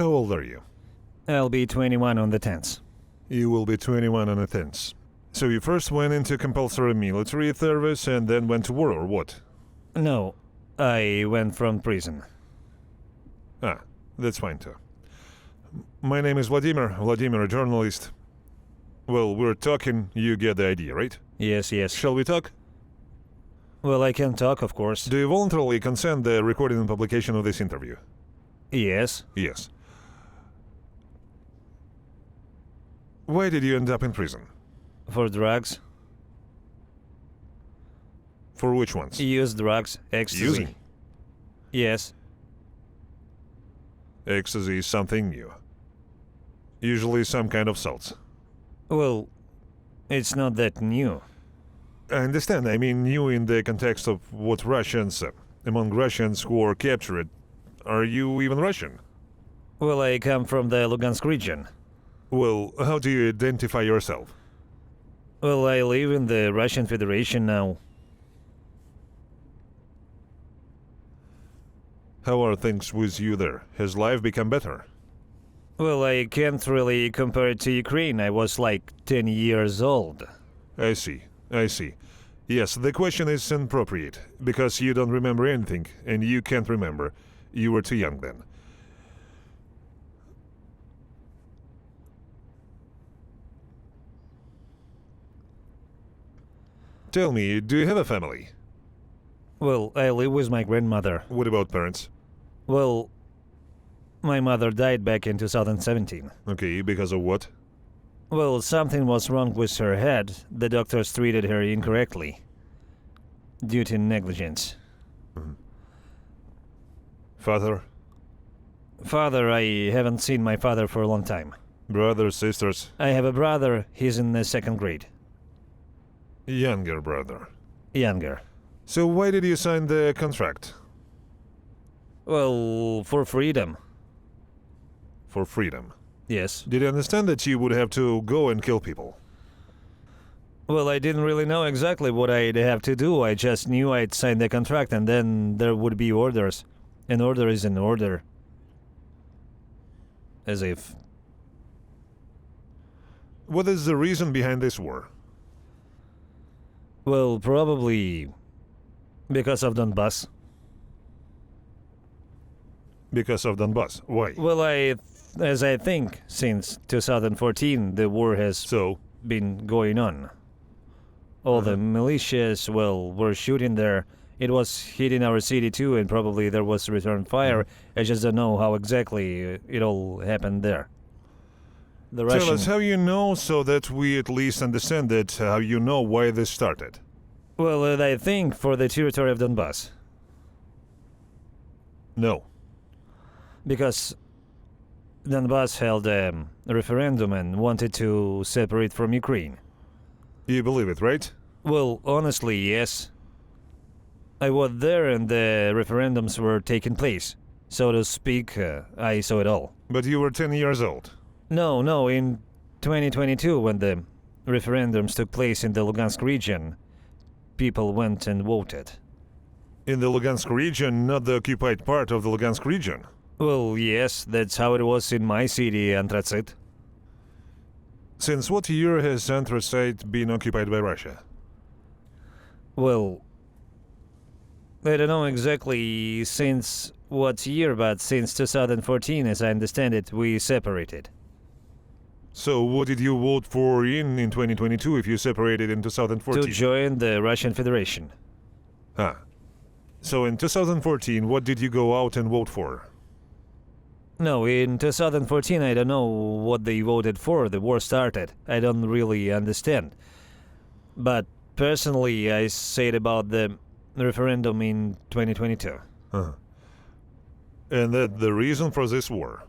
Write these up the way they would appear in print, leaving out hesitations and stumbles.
How old are you? I'll be 21 on the 10th. You will be 21 on the 10th. So you first went into compulsory military service and then went to war, or what? No, I went from prison. Ah, that's fine too. My name is Vladimir, a journalist. Well, we're talking, you get the idea, right? Yes. Shall we talk? Well, I can talk, of course. Do you voluntarily consent the recording and publication of this interview? Yes. Yes. Why did you end up in prison? For drugs. For which ones? Use drugs, ecstasy. Using? Yes. Ecstasy is something new. Usually some kind of salts. Well, it's not that new. I understand. I mean new in the context of what Russians, among Russians who are captured. Are you even Russian? Well, I come from the Lugansk region. Well, how do you identify yourself? Well, I live in the Russian Federation now. How are things with you there? Has life become better? Well, I can't really compare it to Ukraine. I was like 10 years old. I see. Yes, the question is inappropriate, because you don't remember anything, and you can't remember. You were too young then. Tell me, do you have a family? Well, I live with my grandmother. What about parents? Well, my mother died back in 2017. Okay, because of what? Well, something was wrong with her head. The doctors treated her incorrectly. Due to negligence. Father? Father, I haven't seen my father for a long time. Brothers, sisters? I have a brother, he's in the 2nd grade. Younger brother. Younger. So why did you sign the contract? Well, for freedom. For freedom. Yes. Did you understand that you would have to go and kill people? Well, I didn't really know exactly what I'd have to do. I just knew I'd sign the contract and then there would be orders. An order is an order. As if... What is the reason behind this war? Well, probably... because of Donbas. Because of Donbas. Why? Well, as I think, since 2014, the war has been going on. All the militias, well, were shooting there. It was hitting our city too, and probably there was return fire. I just don't know how exactly it all happened there. Tell us how you know, so that we at least understand that, how you know why this started. Well, I think for the territory of Donbas. No. Because Donbas held a referendum and wanted to separate from Ukraine. You believe it, right? Well, honestly, yes. I was there and the referendums were taking place. So to speak, I saw it all. But you were 10 years old. No, in 2022, when the referendums took place in the Lugansk region, people went and voted. In the Lugansk region, not the occupied part of the Lugansk region? Well, yes, that's how it was in my city, Anthracite. Since what year has Anthracite been occupied by Russia? Well, I don't know exactly since what year, but since 2014, as I understand it, we separated. So what did you vote for in 2022 if you separated in 2014? To join the Russian Federation. Ah. So in 2014, what did you go out and vote for? No, in 2014 I don't know what they voted for. The war started. I don't really understand. But personally, I said about the referendum in 2022. Uh-huh. And that the reason for this war?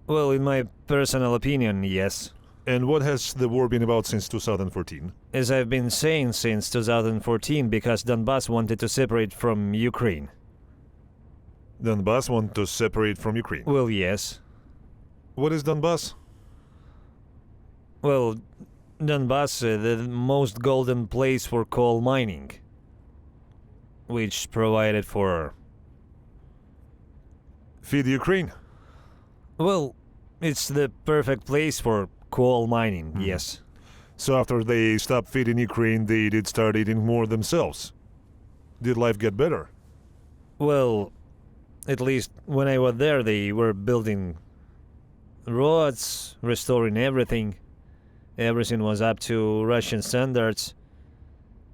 Well, in my personal opinion, yes. And what has the war been about since 2014? As I've been saying since 2014, because Donbas wanted to separate from Ukraine. Donbas want to separate from Ukraine? Well, yes. What is Donbas? Well, Donbas, the most golden place for coal mining, which provided for... Feed Ukraine? Well, It's the perfect place for coal mining, Mm. yes. So after they stopped feeding Ukraine, they did start eating more themselves. Did life get better? Well, at least when I was there, they were building roads, restoring everything. Everything was up to Russian standards.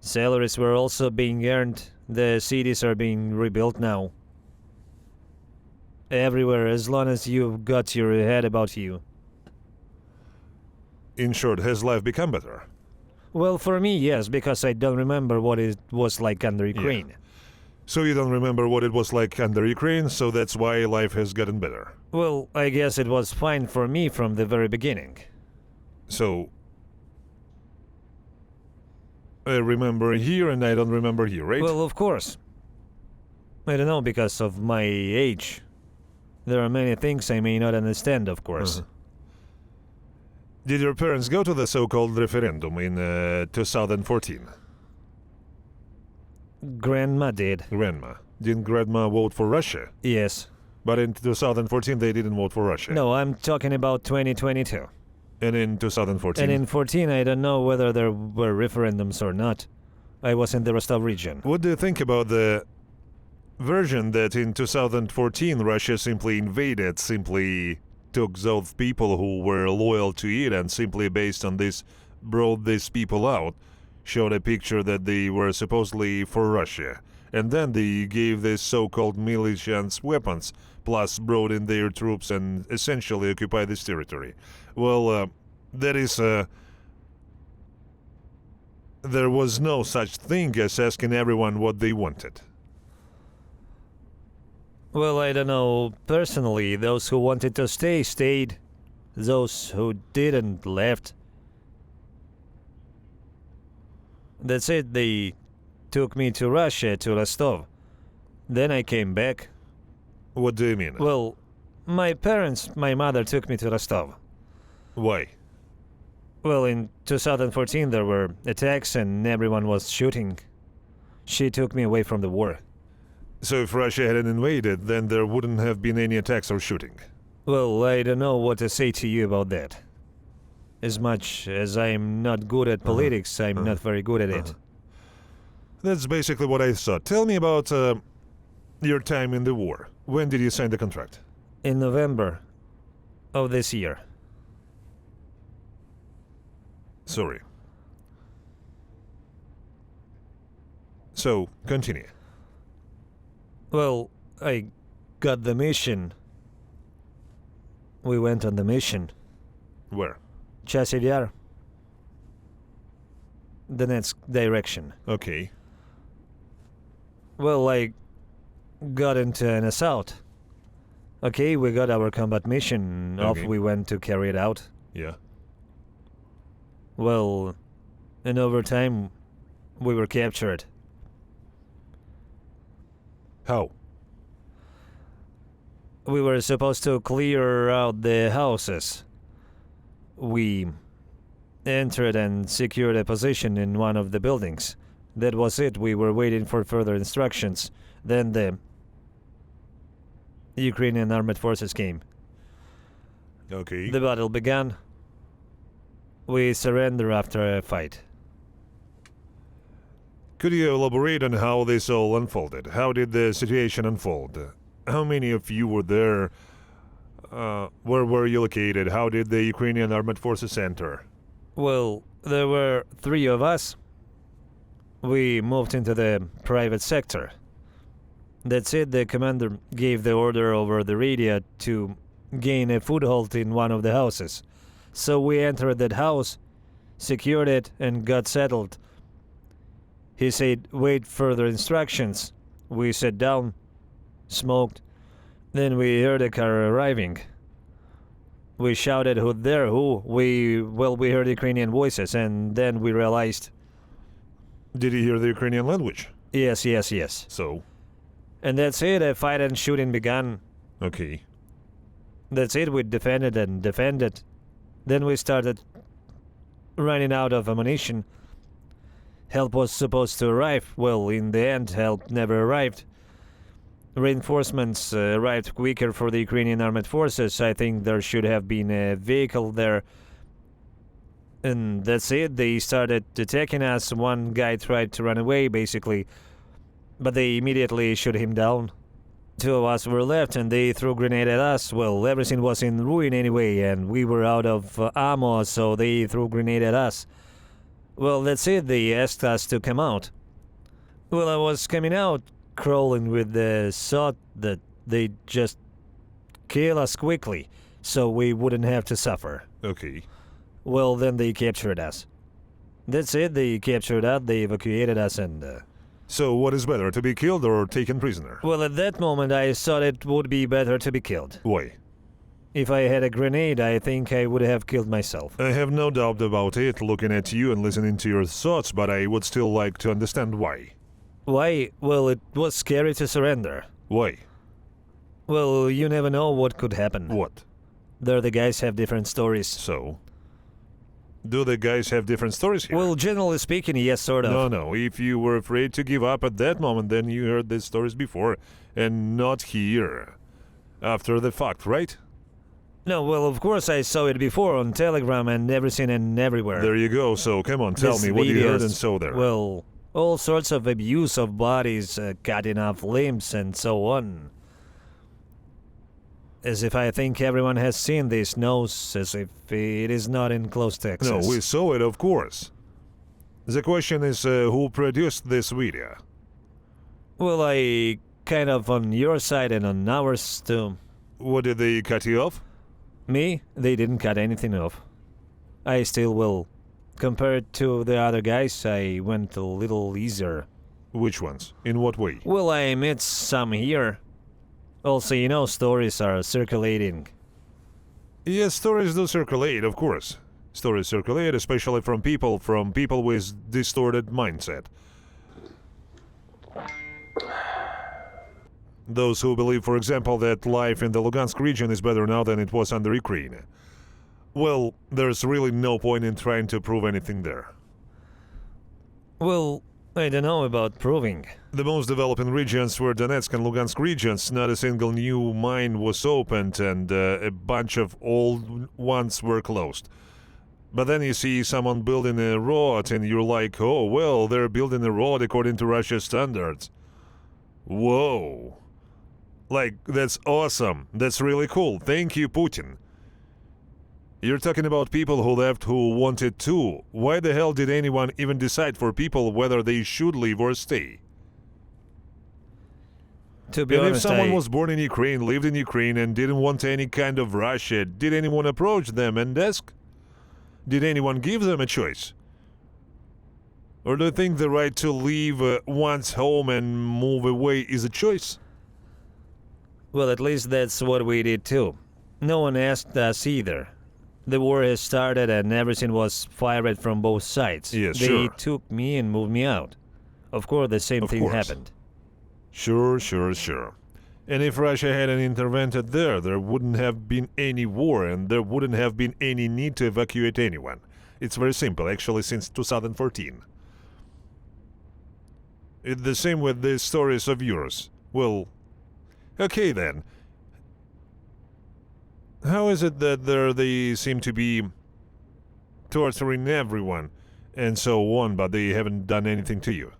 Salaries were also being earned. The cities are being rebuilt now. Everywhere, as long as you've got your head about you. In short, has life become better? Well, for me, yes, because I don't remember what it was like under Ukraine. So you don't remember what it was like under Ukraine, so that's why life has gotten better. Well, I guess it was fine for me from the very beginning. So I remember here and I don't remember here, right? Well, of course. I don't know, because of my age. There are many things I may not understand, of course. Uh-huh. Did your parents go to the so-called referendum in 2014? Grandma did. Grandma. Didn't Grandma vote for Russia? Yes. But in 2014 they didn't vote for Russia. No, I'm talking about 2022. And in 2014? And in 14, I don't know whether there were referendums or not. I was in the Rostov region. What do you think about the version that in 2014 Russia simply invaded, simply took those people who were loyal to it and simply based on this brought these people out, showed a picture that they were supposedly for Russia, and then they gave these so-called militias weapons, plus brought in their troops and essentially occupied this territory. Well, that is there was no such thing as asking everyone what they wanted. Well, I don't know. Personally, those who wanted to stay, stayed. Those who didn't, left. That's it. They took me to Russia, to Rostov. Then I came back. What do you mean? Well, my mother took me to Rostov. Why? Well, in 2014 there were attacks and everyone was shooting. She took me away from the war. So if Russia hadn't invaded, then there wouldn't have been any attacks or shooting. Well, I don't know what to say to you about that. As much as I'm not good at politics, I'm not very good at it. That's basically what I thought. Tell me about your time in the war. When did you sign the contract? In November of this year. Sorry. So, continue. Well, I got the mission. We went on the mission. Where? Chasiv Yar. The next direction. Okay. Well, I got into an assault. Okay, we got our combat mission. Off Okay. we went to carry it out. Yeah. Well, and over time, we were captured. How? We were supposed to clear out the houses. We entered and secured a position in one of the buildings. That was it. We were waiting for further instructions. Then the Ukrainian armed forces came. Okay. The battle began. We surrendered after a fight. Could you elaborate on how this all unfolded? How did the situation unfold? How many of you were there? Where were you located? How did the Ukrainian armed forces enter? Well, there were 3 of us. We moved into the private sector. That's it. The commander gave the order over the radio to gain a foothold in one of the houses. So we entered that house, secured it, and got settled. He said, wait further instructions. We sat down, smoked. Then we heard a car arriving. We shouted, who there, who? We heard Ukrainian voices, and then we realized... Did you hear the Ukrainian language? Yes, yes, yes. So? And that's it, a fight and shooting began. Okay. That's it, we defended and defended. Then we started running out of ammunition. Help was supposed to arrive. Well, in the end, help never arrived. reinforcements arrived quicker for the Ukrainian armed forces. I think there should have been a vehicle there. And that's it. They started attacking us. One guy tried to run away, basically. But they immediately shot him down. Two of us were left and they threw a grenade at us. Well, everything was in ruin anyway, and we were out of ammo, so they threw a grenade at us. Well, that's it. They asked us to come out. Well, I was coming out, crawling with the thought that they'd just kill us quickly, so we wouldn't have to suffer. Okay. Well, then they captured us. That's it. They captured us, they evacuated us, and... So what is better, to be killed or taken prisoner? Well, at that moment I thought it would be better to be killed. Why? If I had a grenade, I think I would have killed myself. I have no doubt about it, looking at you and listening to your thoughts, but I would still like to understand why. Why? Well, it was scary to surrender. Why? Well, you never know what could happen. What? There the guys have different stories. So? Do the guys have different stories here? Well, generally speaking, yes, sort of. No. If you were afraid to give up at that moment, then you heard these stories before, and not here. After the fact, right? No, well, of course I saw it before on Telegram and everything and everywhere. There you go, so come on, tell These me what you heard videos, and saw there. Well, all sorts of abuse of bodies, cutting off limbs and so on. As if I think everyone has seen this, knows, as if it is not in close Texas. No, we saw it, of course. The question is, who produced this video? Well, I kind of on your side and on ours too. What, did they cut you off? Me? They didn't cut anything off. I still will. Compared to the other guys, I went a little easier. Which ones? In what way? Well, I met some here. Also, you know, stories are circulating. Yes, stories do circulate, of course. Stories circulate, especially from people with distorted mindset. Those who believe, for example, that life in the Lugansk region is better now than it was under Ukraine. Well, there's really no point in trying to prove anything there. Well, I don't know about proving. The most developing regions were Donetsk and Lugansk regions. Not a single new mine was opened, and a bunch of old ones were closed. But then you see someone building a road, and you're like, oh, well, they're building a road according to Russia's standards. Whoa. Like, that's awesome. That's really cool. Thank you, Putin. You're talking about people who left who wanted to. Why the hell did anyone even decide for people whether they should leave or stay? To be and honest, if someone was born in Ukraine, lived in Ukraine, and didn't want any kind of Russia, did anyone approach them and ask? Did anyone give them a choice? Or do you think the right to leave one's home and move away is a choice? Well, at least that's what we did too. No one asked us either. The war has started and everything was fired from both sides. Yes, they sure. took me and moved me out. Of course, the same thing happened. Sure. And if Russia hadn't intervened there wouldn't have been any war and there wouldn't have been any need to evacuate anyone. It's very simple, actually, since 2014. It's the same with the stories of yours. Well, okay then. How is it that they seem to be torturing everyone and so on, but they haven't done anything to you?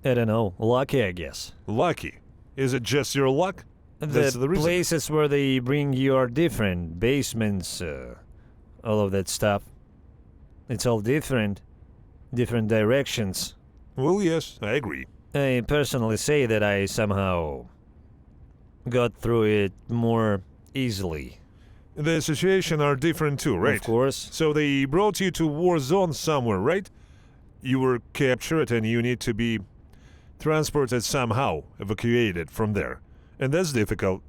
I don't know. Lucky, I guess. Lucky? Is it just your luck? That's the reason. Places where they bring you are different. Basements, all of that stuff. It's all different. Different directions. Well, yes, I agree. I personally say that I somehow got through it more easily. The situation are different too, right? Of course. So they brought you to war zone somewhere, right? You were captured and you need to be transported somehow, evacuated from there. And that's difficult.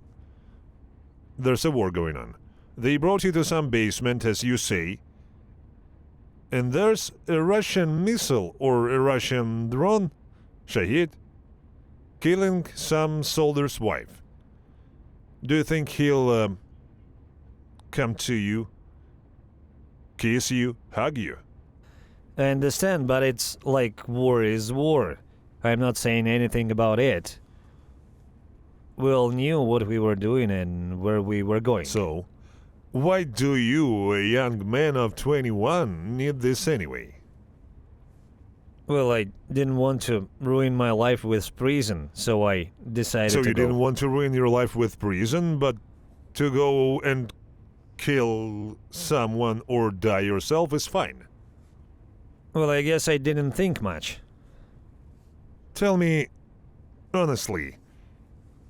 There's a war going on. They brought you to some basement, as you say, and there's a Russian missile or a Russian drone, Shahid, killing some soldier's wife. Do you think he'll come to you, kiss you, hug you? I understand, but it's like war is war. I'm not saying anything about it. We all knew what we were doing and where we were going. So, why do you, a young man of 21, need this anyway? Well, I didn't want to ruin my life with prison, so I decided to go. So you didn't want to ruin your life with prison, but to go and kill someone or die yourself is fine. Well, I guess I didn't think much. Tell me, honestly,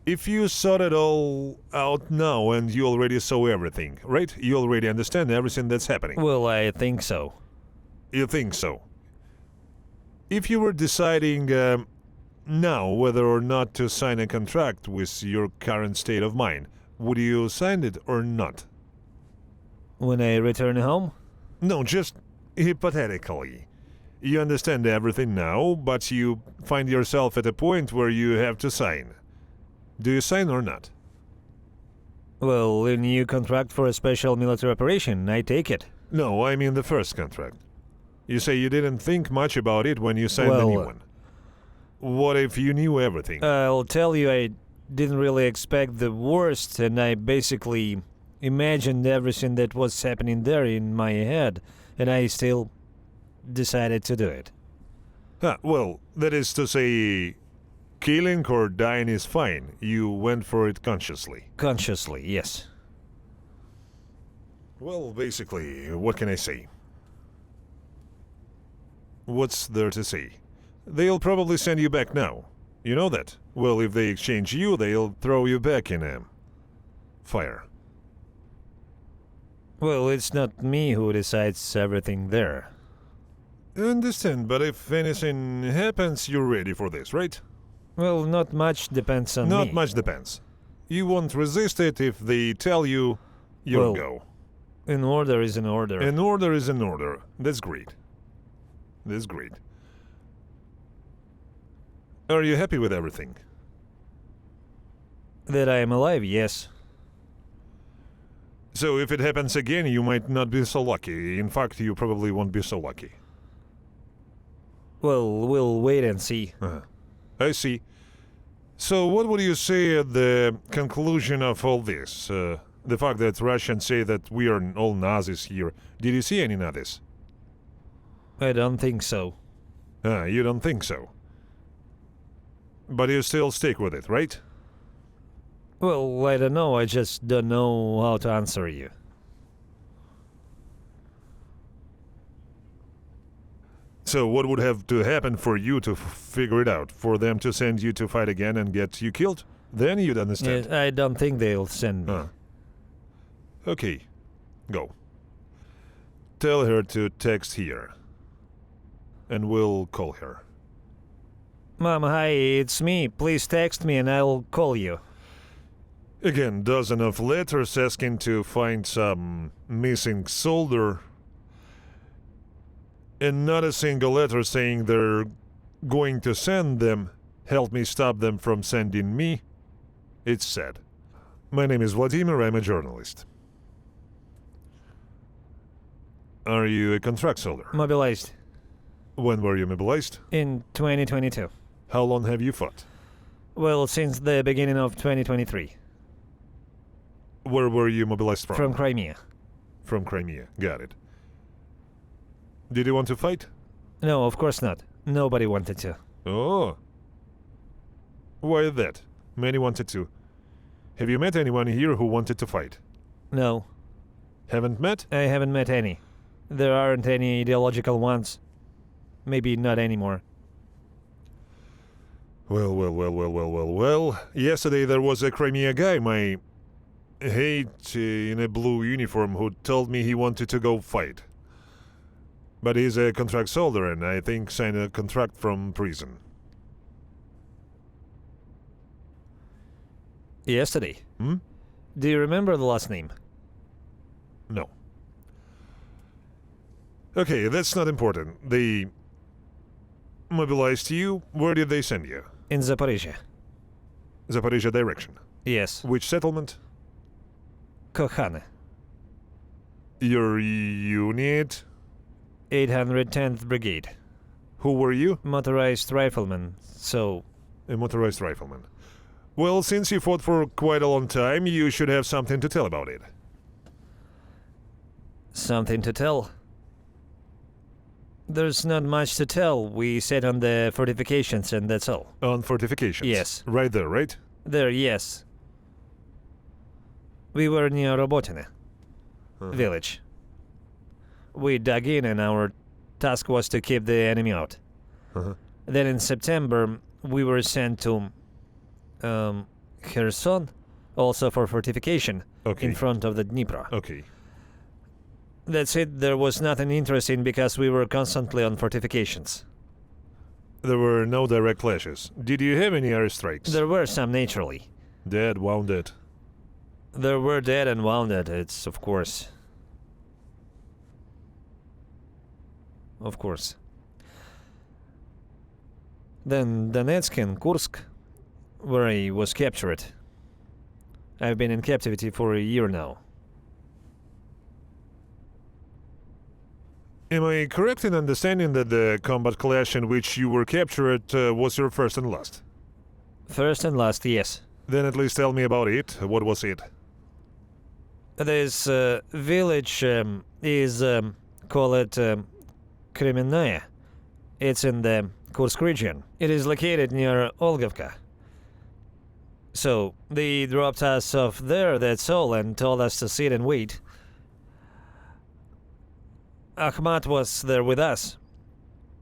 if you sought it all out now and you already saw everything, right? You already understand everything that's happening. Well, I think so. You think so? If you were deciding now whether or not to sign a contract with your current state of mind, would you sign it or not? When I return home? No, just hypothetically. You understand everything now, but you find yourself at a point where you have to sign. Do you sign or not? Well, a new contract for a special military operation, I take it. No, I mean the first contract. You say you didn't think much about it when you signed the new one. What if you knew everything? I'll tell you, I didn't really expect the worst, and I basically imagined everything that was happening there in my head, and I still decided to do it. Well, that is to say, killing or dying is fine. You went for it consciously. Consciously, yes. Well, basically, what can I say? What's there to say? They'll probably send you back now. You know that? Well, if they exchange you, they'll throw you back in fire. Well, it's not me who decides everything there. I understand, but if anything happens, you're ready for this, right? Well, not much depends on me. Not much depends. You won't resist it if they tell you, you'll go. An order is an order. An order is an order. That's great. That's great. Are you happy with everything? That I am alive, yes. So if it happens again, you might not be so lucky. In fact, you probably won't be so lucky. Well, we'll wait and see. I see. So what would you say at the conclusion of all this? The fact that Russians say that we are all Nazis here. Did you see any Nazis? I don't think so. You don't think so? But you still stick with it, right? Well, I don't know. I just don't know how to answer you. So what would have to happen for you to figure it out? For them to send you to fight again and get you killed? Then you'd understand. Yeah, I don't think they'll send me. Okay. Go. Tell her to text here. And we'll call her. Mom, hi, it's me. Please text me and I'll call you. Again, dozen of letters asking to find some missing soldier. And not a single letter saying they're going to send them. Help me stop them from sending me. It's sad. My name is Vladimir, I'm a journalist. Are you a contract soldier? Mobilized. When were you mobilized? In 2022. How long have you fought? Well, since the beginning of 2023. Where were you mobilized from? From Crimea. From Crimea, got it. Did you want to fight? No, of course not. Nobody wanted to. Oh. Why that? Many wanted to. Have you met anyone here who wanted to fight? No. Haven't met? I haven't met any. There aren't any ideological ones. Maybe not anymore. Well. Yesterday there was a Crimea guy, my hate in a blue uniform, who told me he wanted to go fight. But he's a contract soldier and I think signed a contract from prison. Yesterday? Hmm? Do you remember the last name? No. Okay, that's not important. They mobilized you. Where did they send you? In Zaporizhia. Zaporizhia direction. Yes. Which settlement? Kokhane. Your unit? 810th Brigade. Who were you? Motorized rifleman, so... A motorized rifleman. Well, since you fought for quite a long time, you should have something to tell about it. Something to tell? There's not much to tell. We sat on the fortifications and that's all. On fortifications? Yes. Right there, right? There, yes. We were near Robotine village. We dug in and our task was to keep the enemy out. Then in September, we were sent to Kherson, also for fortification, in front of the Dnipro. Okay. That's it. There was nothing interesting because we were constantly on fortifications. There were no direct clashes. Did you have any airstrikes? There were some naturally. Dead, wounded. There were dead and wounded, it's of course. Of course. Then Donetsk and Kursk, where I was captured. I've been in captivity for a year now. Am I correct in understanding that the combat clash in which you were captured was your first and last? First and last, yes. Then at least tell me about it. What was it? This village is, call it Kremenная. It's in the Kursk region. It is located near Olgovka. So, they dropped us off there, that's all, and told us to sit and wait. Akhmat was there with us.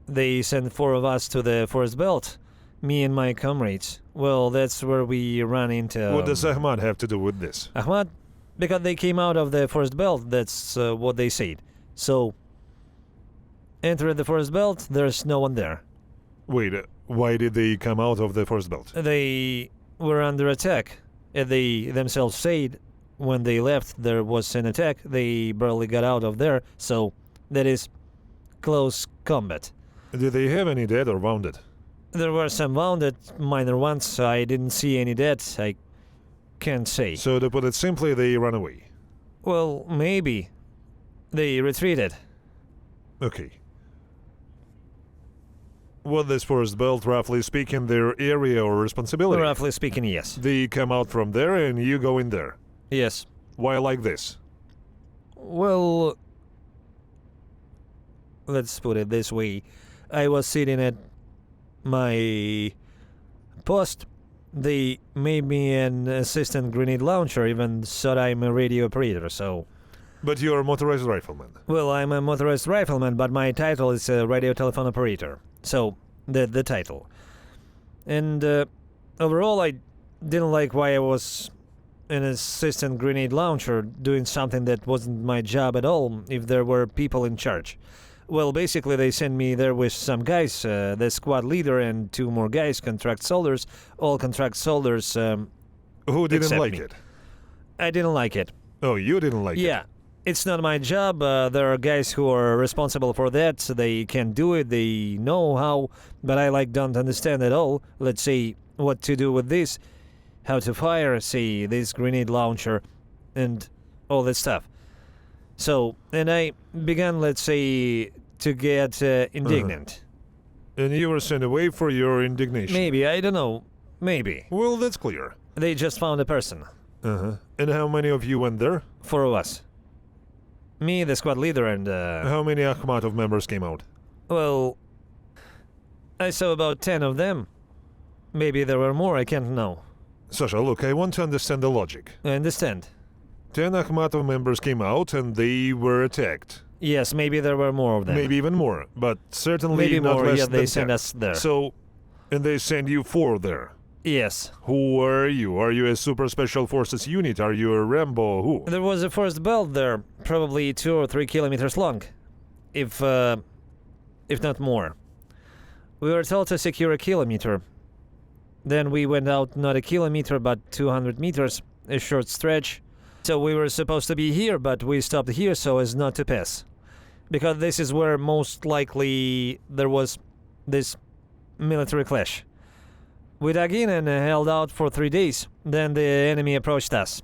They sent 4 of us to the forest belt, me and my comrades. Well, that's where we ran into... What does Ahmad have to do with this? Ahmad? Because they came out of the forest belt, that's what they said. So, enter the forest belt, there's no one there. Wait, why did they come out of the forest belt? They were under attack. They themselves said when they left there was an attack, they barely got out of there, so that is close combat. Did they have any dead or wounded? There were some wounded, minor ones. I didn't see any dead, I can't say. So to put it simply, they ran away? Well, maybe. They retreated. Okay. Was this forest belt, roughly speaking, their area or responsibility? Roughly speaking, yes. They come out from there and you go in there? Yes. Why like this? Well, let's put it this way. I was sitting at my post. They made me an assistant grenade launcher, even thought I'm a radio operator, so... But you're a motorized rifleman. Well, I'm a motorized rifleman, but my title is a radio telephone operator. So, the title. And overall, I didn't like why I was an assistant grenade launcher doing something that wasn't my job at all if there were people in charge. Well, basically, they sent me there with some guys, the squad leader and 2 more guys, contract soldiers, all contract soldiers. Who didn't like it? I didn't like it. Oh, you didn't like it? Yeah. It's not my job. There are guys who are responsible for that. So they can do it. They know how. But I don't understand at all. Let's say what to do with this, how to fire, say this grenade launcher, and all that stuff. So, and I began, let's say, to get indignant. And you were sent away for your indignation? Maybe, I don't know. Maybe. Well, that's clear. They just found a person. And how many of you went there? 4 of us. Me, the squad leader, and... How many Akhmatov members came out? Well, I saw about 10 of them. Maybe there were more, I can't know. Sasha, look, I want to understand the logic. I understand. 10 Akhmatov members came out and they were attacked. Yes, maybe there were more of them. Maybe even more, but certainly maybe not more, less yeah, than they 10. sent us there. So, and they send you 4 there? Yes. Who are you? Are you a super special forces unit? Are you a Rambo? Who? There was a forest belt there, probably 2 or 3 kilometers long, if not more. We were told to secure a kilometer. Then we went out not a kilometer, but 200 meters, a short stretch. So we were supposed to be here, but we stopped here so as not to pass. Because this is where most likely there was this military clash. We dug in and held out for 3 days. Then the enemy approached us.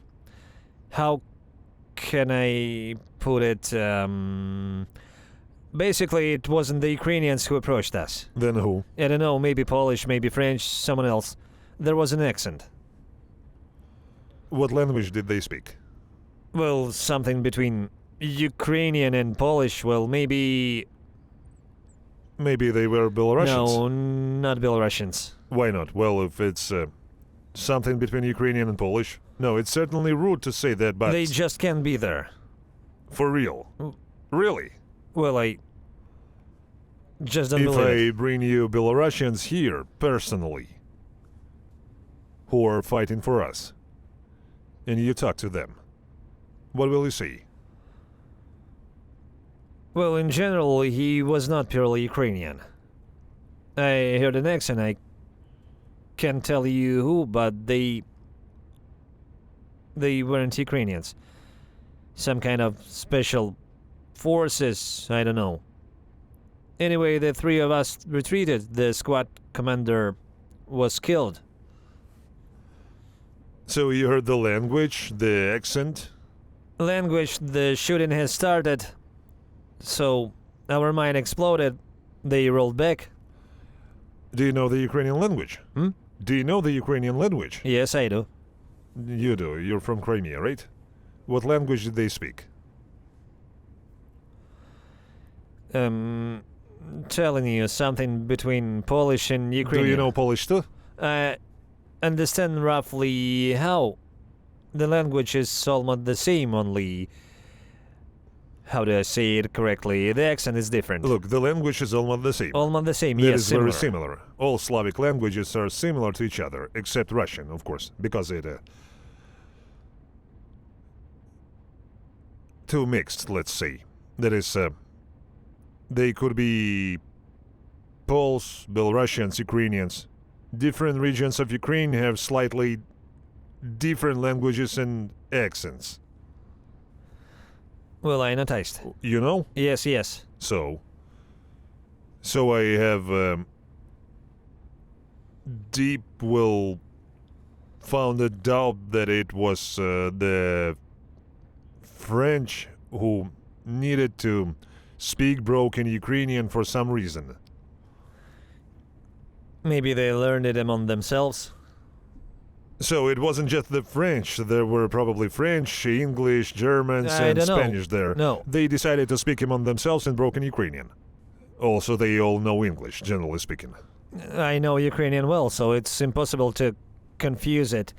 How can I put it? Basically, it wasn't the Ukrainians who approached us. Then who? I don't know, maybe Polish, maybe French, someone else. There was an accent. What language did they speak? Well, something between Ukrainian and Polish. Well, maybe... Maybe they were Belarusians? No, not Belarusians. Why not? Well, if it's something between Ukrainian and Polish. No, it's certainly rude to say that, but... They just can't be there. For real? Really? Well, I just don't If believe I bring you Belarusians here, personally, who are fighting for us, and you talk to them, what will you see? Well, in general, he was not purely Ukrainian. I heard an accent, I can't tell you who, but they weren't Ukrainians. Some kind of special forces, I don't know. Anyway, the three of us retreated. The squad commander was killed. So you heard the language, the accent? Language, the shooting has started. So our mine exploded. They rolled back. Do you know the Ukrainian language? Do you know the Ukrainian language? Yes, I do. You do. You're from Crimea, right? What language did they speak? Telling you something between Polish and Ukrainian. Do you know Polish too? I understand roughly how. The language is almost the same, only... How do I say it correctly? The accent is different. Look, the language is almost the same. Almost the same, It yes, is very similar. All Slavic languages are similar to each other, except Russian, of course, because it... too mixed, let's say. That is, they could be Poles, Belarusians, Ukrainians. Different regions of Ukraine have slightly different languages and accents. Well, I noticed. You know? Yes, yes. So I have deep founded doubt that it was the French who needed to speak broken Ukrainian for some reason. Maybe they learned it among themselves. So it wasn't just the French. There were probably French, English, Germans, and Spanish there. No. They decided to speak among themselves in broken Ukrainian. Also, they all know English, generally speaking. I know Ukrainian well, so it's impossible to confuse it.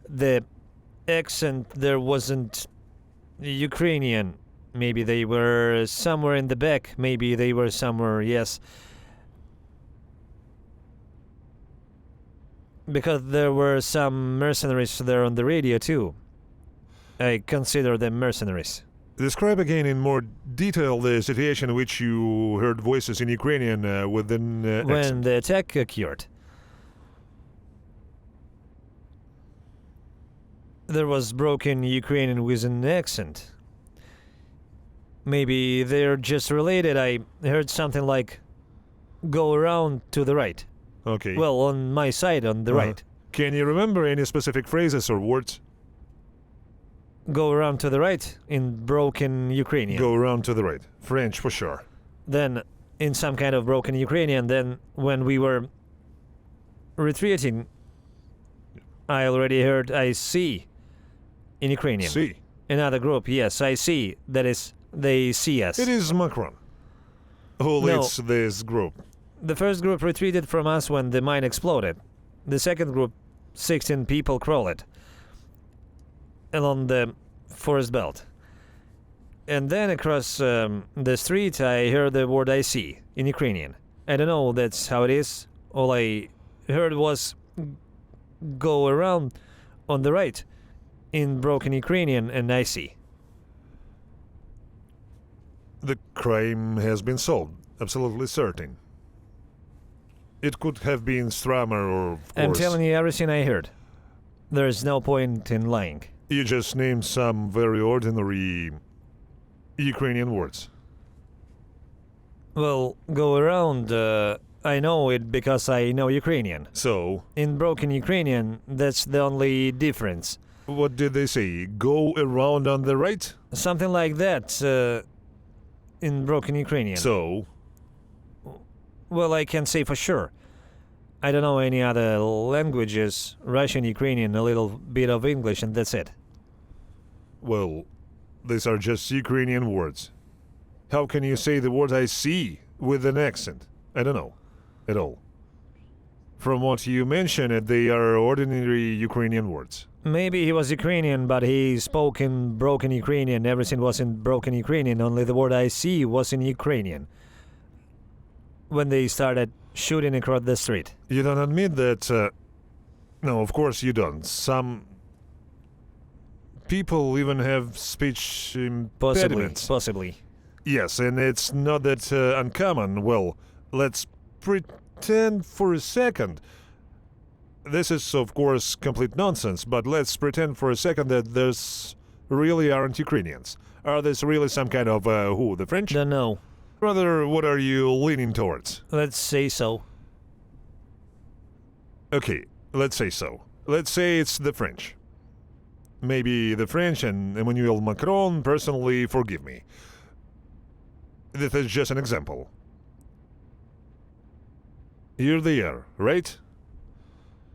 The accent there wasn't Ukrainian. Maybe they were somewhere in the back. Maybe they were somewhere, yes. Because there were some mercenaries there on the radio too. I consider them mercenaries. Describe again in more detail the situation in which you heard voices in Ukrainian within when accent. the attack occurred. There was broken Ukrainian with an accent. Maybe they're just related. I heard something like, go around to the right. Okay. Well, on my side, on the right. Can you remember any specific phrases or words? Go around to the right in broken Ukrainian. Go around to the right. French for sure. Then, in some kind of broken Ukrainian, then when we were retreating, I already heard I see in Ukrainian. See. Another group, yes, I see. That is, they see us. It is Macron who leads this group. The first group retreated from us when the mine exploded. The second group, 16 people, crawled along the forest belt. And then across the street, I heard the word I see in Ukrainian. I don't know, that's how it is. All I heard was go around on the right in broken Ukrainian, and I see. The crime has been solved, absolutely certain. It could have been Stramer or, of course... I'm telling you everything I heard. There's no point in lying. You just named some very ordinary Ukrainian words. Well, go around, I know it because I know Ukrainian. So? In broken Ukrainian, that's the only difference. What did they say? Go around on the right? Something like that, in broken Ukrainian. So? Well, I can't say for sure. I don't know any other languages. Russian, Ukrainian, a little bit of English, and that's it. Well, these are just Ukrainian words. How can you say the word I see with an accent? I don't know at all. From what you mentioned, they are ordinary Ukrainian words. Maybe he was Ukrainian, but he spoke in broken Ukrainian. Everything was in broken Ukrainian. Only the word I see was in Ukrainian. When they started shooting across the street. You don't admit that... No, of course you don't. Some people even have speech impediments. Possibly. Yes, and it's not that uncommon. Well, let's pretend for a second. This is, of course, complete nonsense, but let's pretend for a second that there's really aren't Ukrainians. Are this really some kind of, who, the French? Don't know. Rather, what are you leaning towards? Let's say so. Okay, let's say so. Let's say it's the French. Maybe the French and Emmanuel Macron personally forgive me. This is just an example. Here they are, right?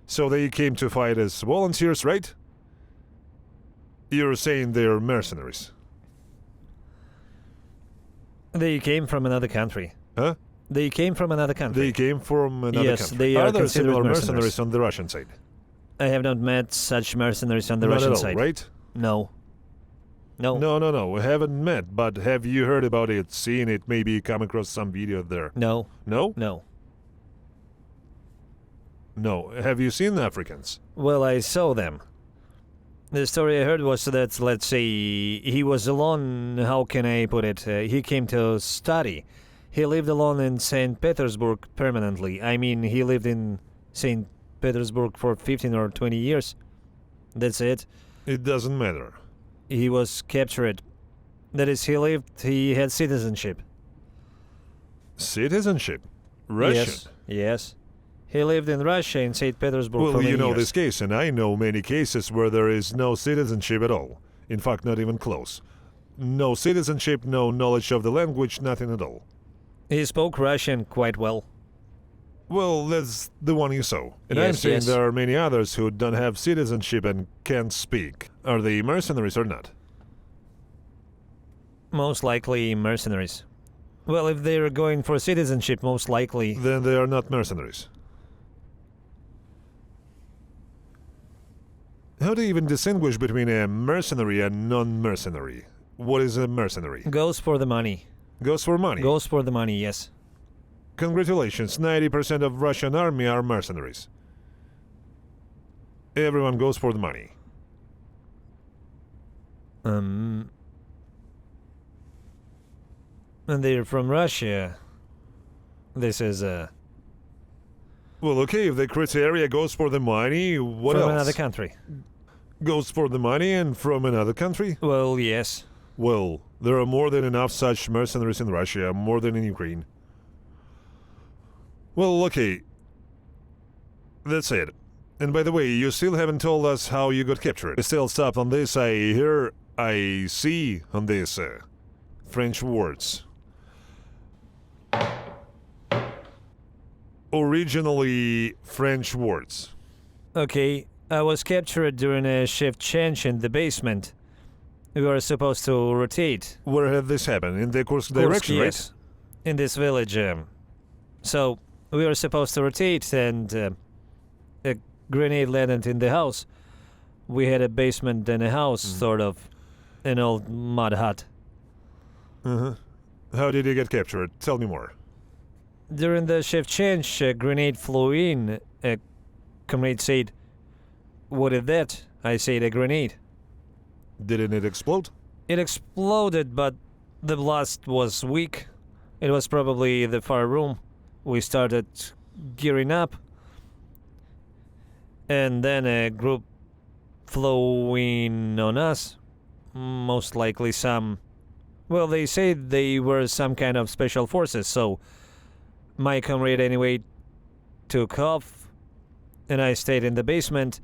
So they came to fight as volunteers, right? You're saying they're mercenaries. They came from another country. Huh? They came from another country. They came from another Yes, country. they are there considered similar mercenaries. mercenaries on the Russian side? I have not met such mercenaries on the Not Russian at all, side. right? No. No. No. We haven't met, but have you heard about it, seen it, maybe come across some video there? No. No? No. No. Have you seen Africans? Well, I saw them. The story I heard was that, let's say, he was alone. How can I put it? He came to study. He lived alone in St. Petersburg permanently. I mean, he lived in St. Petersburg for 15 or 20 years. That's it. It doesn't matter. He was captured. That is, he had citizenship. Citizenship? Russian? Yes. He lived in Russia, in St. Petersburg for Well, many you know years. this case, and I know many cases where there is no citizenship at all. In fact, not even close. No citizenship, no knowledge of the language, nothing at all. He spoke Russian quite well. Well, that's the one you saw. And I'm Yes, saying yes. there are many others who don't have citizenship and can't speak. Are they mercenaries or not? Most likely mercenaries. Well, if they're going for citizenship, most likely. Then they are not mercenaries. How do you even distinguish between a mercenary and non-mercenary? What is a mercenary? Goes for the money. Goes for money. Goes for the money, yes. Congratulations, 90% of Russian army are mercenaries. Everyone goes for the money. And they're from Russia. This is Well, okay, if the criteria goes for the money, what from else? another country. Goes for the money and from another country? Well, yes. Well, there are more than enough such mercenaries in Russia, more than in Ukraine. Well, okay. That's it. And by the way, you still haven't told us how you got captured. I still stopped on this, I see on this French words. Originally French words. Okay, I was captured during a shift change in the basement. We were supposed to rotate. Where had this happened? In the Kursk direction, right? Yes, in this village. So we were supposed to rotate, and a grenade landed in the house. We had a basement and a house, sort of, an old mud hut. Uh-huh. How did you get captured? Tell me more. During the shift change, a grenade flew in. A comrade said, "What is that?" I said, "A grenade." Didn't it explode? It exploded, but the blast was weak. It was probably the fire room. We started gearing up, and then a group flew in on us. Most likely some... Well, they said they were some kind of special forces, so my comrade anyway took off, and I stayed in the basement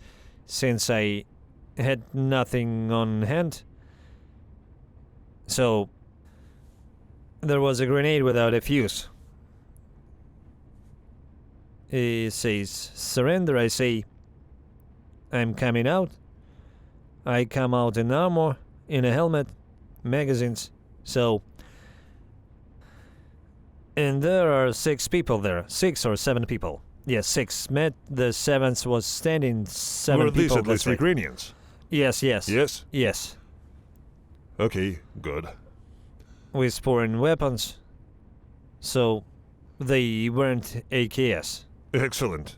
since I had nothing on hand. So there was a grenade without a fuse. He says, surrender. I say, I'm coming out. I come out in armor, in a helmet, magazines. So, and there are 6 people there. 6 or 7 people. Yes, 6 met. The 7th was standing. 7 Were people. these at least That's right. Ukrainians? Yes, yes. Yes? Yes. Okay, good. With foreign weapons. So, they weren't AKS. Excellent.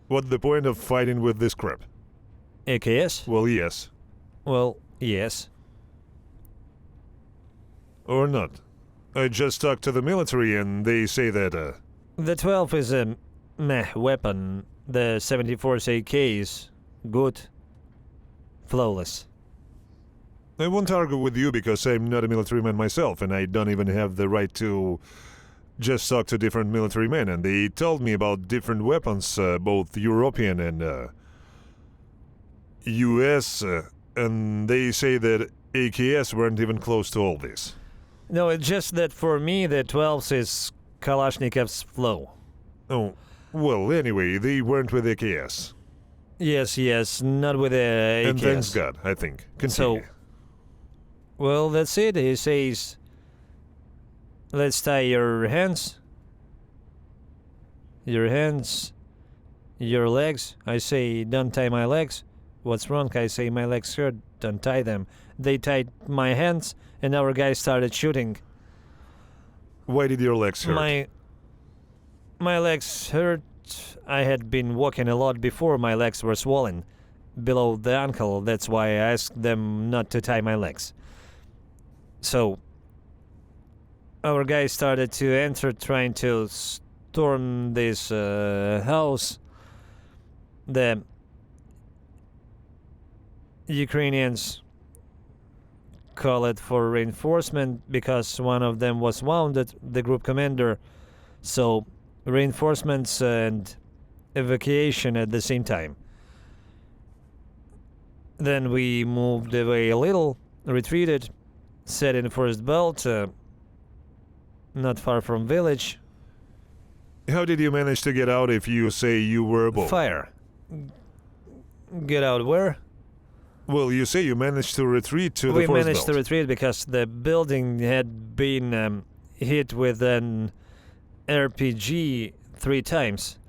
What's the point of fighting with this crap? AKS? Well, yes. Well, yes. Or not. I just talked to the military and they say that, The 12 is a meh weapon. The 74's AK is good. Flawless. I won't argue with you because I'm not a military man myself and I don't even have the right to just talk to different military men, and they told me about different weapons, both European and US, and they say that AKS weren't even close to all this. No, it's just that for me the 12's is Kalashnikov's flow. Oh, well, anyway, they weren't with AKS. Yes, not with the AKS. And thanks God, I think. Continue. So, well, that's it. He says, let's tie your hands. Your hands. Your legs. I say, don't tie my legs. What's wrong? I say, my legs hurt. Don't tie them. They tied my hands, and our guy started shooting. Why did your legs hurt? My legs hurt. I had been walking a lot before. My legs were swollen below the ankle. That's why I asked them not to tie my legs. So, our guy started to enter, trying to storm this house. The Ukrainians call it for reinforcement because one of them was wounded, the group commander. So, reinforcements and evacuation at the same time. Then we moved away a little, retreated, set in first belt, not far from village. How did you manage to get out if you say you were above? Fire. Get out where? Well, you say you managed to retreat to the We first managed to belt. retreat because the building had been hit with an RPG 3 times,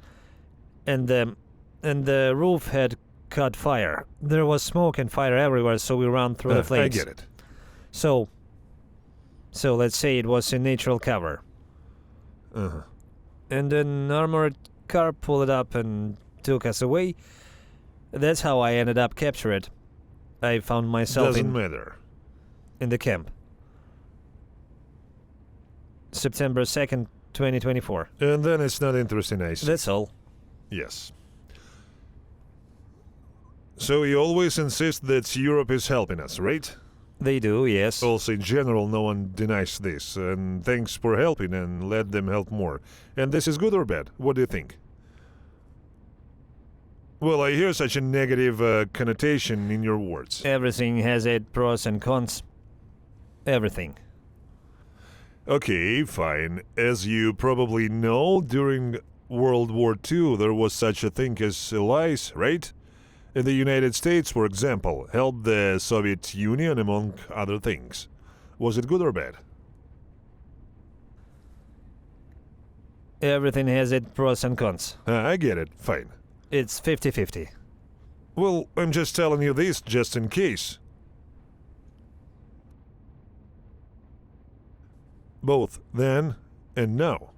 and the roof had caught fire. There was smoke and fire everywhere, so we ran through the flames. I get it. So let's say it was in natural cover. Uh-huh. And an armored car pulled up and took us away. That's how I ended up captured. I found myself Doesn't matter. in the camp. September 2nd, 2024. And then it's not interesting, I see. That's all. Yes. So you always insist that Europe is helping us, right? They do, yes. Also, in general, no one denies this, and thanks for helping and let them help more. And this is good or bad? What do you think? Well, I hear such a negative connotation in your words. Everything has its pros and cons. Everything. Okay, fine. As you probably know, during World War II, there was such a thing as allies, right? And the United States, for example, helped the Soviet Union, among other things. Was it good or bad? Everything has its pros and cons. I get it. Fine. It's 50-50. Well, I'm just telling you this just in case. Both then and now.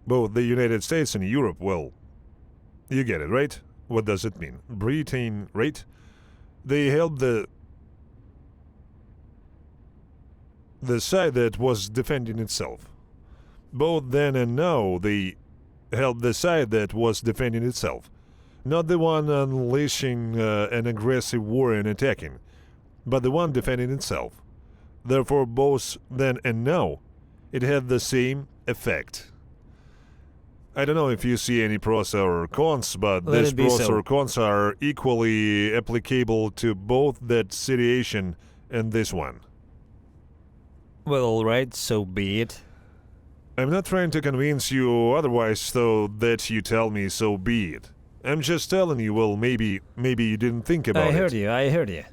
Both the United States and Europe, well, you get it, right? What does it mean? Britain, right? They helped the side that was defending itself. Both then and now, they helped the side that was defending itself. Not the one unleashing an aggressive war and attacking, but the one defending itself. Therefore, both then and now, it had the same effect. I don't know if you see any pros or cons, but these pros or cons are equally applicable to both that situation and this one. Well, alright, so be it. I'm not trying to convince you otherwise, so that you tell me so be it. I'm just telling you, well, maybe you didn't think about it. I heard you.